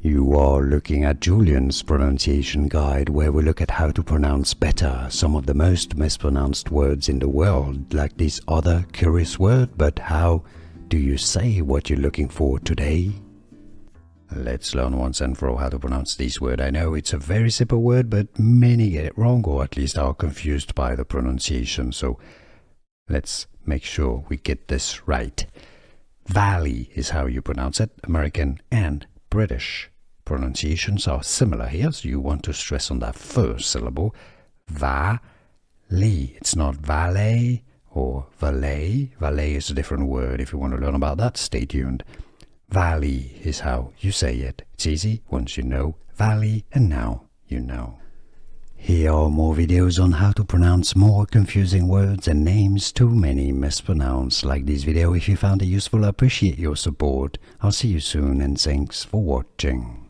You are looking at Julian's pronunciation guide, where we look at how to pronounce better some of the most mispronounced words in the world, like this other curious word. But how do you say what you're looking for today? Let's learn once and for all how to pronounce this word. I know it's a very simple word, but many get it wrong, or at least are confused by the pronunciation. So let's make sure we get this right. Valley is how you pronounce it. American and British pronunciations are similar here, so you want to stress on that first syllable. Valley. It's not valet or valet. Valet is a different word. If you want to learn about that, stay tuned. Valley is how you say it. It's easy once you know valley, and now you know. Here are more videos on how to pronounce more confusing words and names too many mispronounced. Like this video if you found it useful. I appreciate your support. I'll see you soon, and thanks for watching.